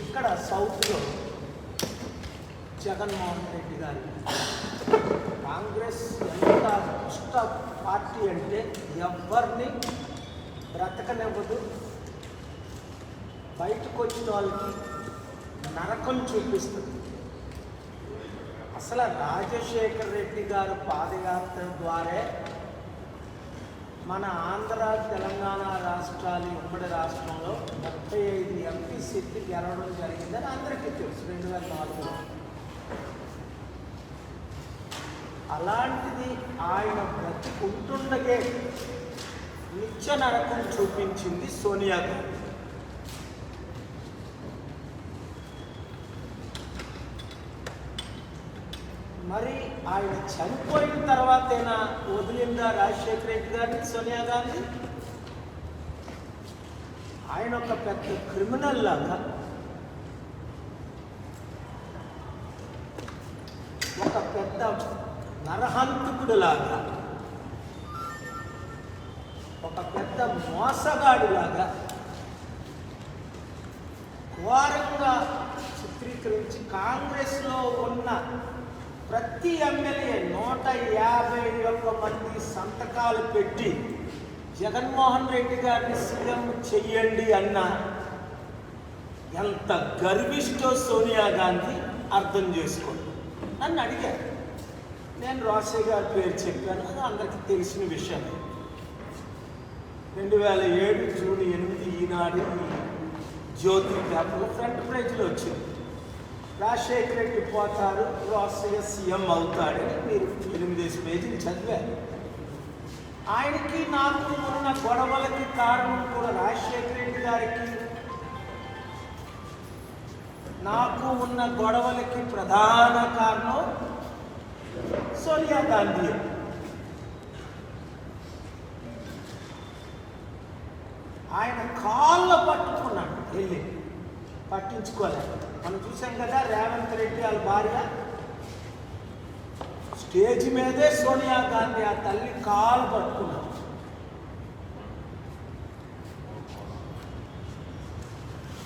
ఇక్కడ సౌత్లో జగన్మోహన్ రెడ్డి గారు కాంగ్రెస్ ఎంత దుష్ట పార్టీ అంటే ఎవరిని బ్రతకనివ్వదు, బయటకు వచ్చిన వాళ్ళకి నరకం చూపిస్తుంది. అసలు రాజశేఖర్ రెడ్డి గారు పాదయాత్ర ద్వారా మన ఆంధ్ర తెలంగాణ రాష్ట్రాలు ఉమ్మడి రాష్ట్రంలో 35 ఎంపీ సీట్లు గెలవడం జరిగిందని అందరికీ తెలుసు 2004లో. అలాంటిది ఆయన బ్రతికుంటుండగే నిత్య నరకం చూపించింది సోనియా గాంధీ. మరి ఆయన చనిపోయిన తర్వాతైనా వదిలిందా రాజశేఖర రెడ్డి గారిని సోనియా గాంధీ? ఆయన ఒక పెద్ద క్రిమినల్ లాగా, ఒక పెద్ద నరహంతకుడు లాగా, ఒక పెద్ద మోసగాడు లాగా ఘోరంగా చిత్రీకరించి కాంగ్రెస్లో ఉన్న ప్రతి ఎమ్మెల్యే 151 మంది సంతకాలు పెట్టి జగన్మోహన్ రెడ్డి గారిని సీఎం చెయ్యండి అన్న ఎంత గర్విష్టో సోనియా గాంధీ అర్థం చేసుకోండి. నన్ను అడిగారు, నేను రోసయ్య గారి పేరు చెప్పాను, అది అందరికీ తెలిసిన విషయం. 2007 జూన్ 8 ఈనాడు జ్యోతి పేపర్లో ఫ్రంట్ పేజీలో వచ్చింది. రాజశేఖర రెడ్డి పోతారు, రోసయ్య సీఎం అవుతాడని మీరు 8 పేజీలు చదివారు. ఆయనకి నాకు ఉన్న గొడవలకి కారణం కూడా రాజశేఖర రెడ్డి గారికి నాకు ఉన్న గొడవలకి ప్రధాన కారణం సోనియా గాంధీ. ఆయన కాళ్ళ పట్టుకున్నాడు, వెళ్ళి పట్టించుకోలేదు. మనం చూసాం కదా, రేవంత్ రెడ్డి వాళ్ళ భార్య స్టేజ్ మీదే సోనియా గాంధీ ఆ తల్లి కాలు పట్టుకున్నాడు.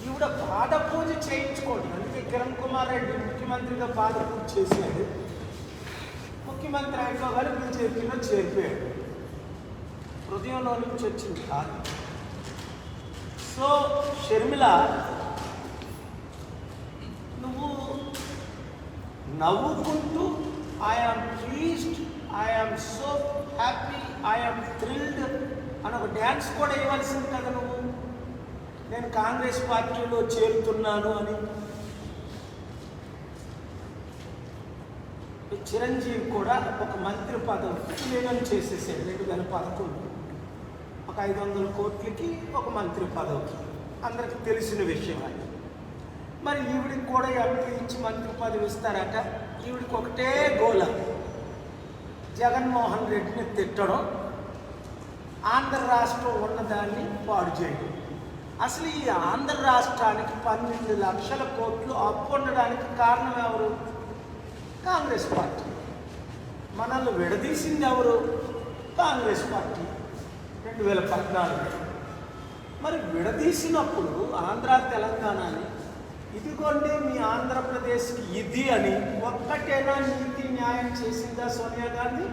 ఈవిడ పాద పూజ చేయించుకోండి. అందుకే కిరణ్ కుమార్ రెడ్డి ముఖ్యమంత్రిగా పాద పూజ చేశాడు. ముఖ్యమంత్రి అయిపోగానే బీజేపీలో చేరిపోయాడు. హృదయంలో నుంచి వచ్చింది కాదు. సో షర్మిల, నువ్వు నవ్వుకుంటూ I am pleased, I am so happy, I am thrilled అని ఒక డ్యాన్స్ కూడా ఇవ్వాల్సింది కదా నువ్వు. నేను కాంగ్రెస్ పార్టీలో చేరుతున్నాను అని. చిరంజీవి కూడా ఒక మంత్రి పదవి విలీనం చేసేసాడు 2011. ఒక 500 కోట్లకి ఒక మంత్రి పదవికి, అందరికి తెలిసిన విషయం అది. మరి ఈవిడికి కూడా ఎంపీ ఇచ్చి మంత్రి పదవి ఇస్తారట. ఈవిడికి ఒకటే గోల, జగన్మోహన్ రెడ్డిని తిట్టడం, ఆంధ్ర రాష్ట్రం ఉన్నదాన్ని పాడు చేయడం. అసలు ఈ ఆంధ్ర రాష్ట్రానికి 12 లక్షల కోట్లు అప్పు ఉండడానికి కారణం ఎవరు? కాంగ్రెస్ పార్టీ. మనల్ని విడదీసింది ఎవరు? కాంగ్రెస్ పార్టీ 2014. మరి విడదీసినప్పుడు ఆంధ్ర తెలంగాణని ఇదిగోండి మీ ఆంధ్రప్రదేశ్కి ఇది అని ఒక్కటేనా నీతి న్యాయం చేసిందా సోనియా గాంధీ?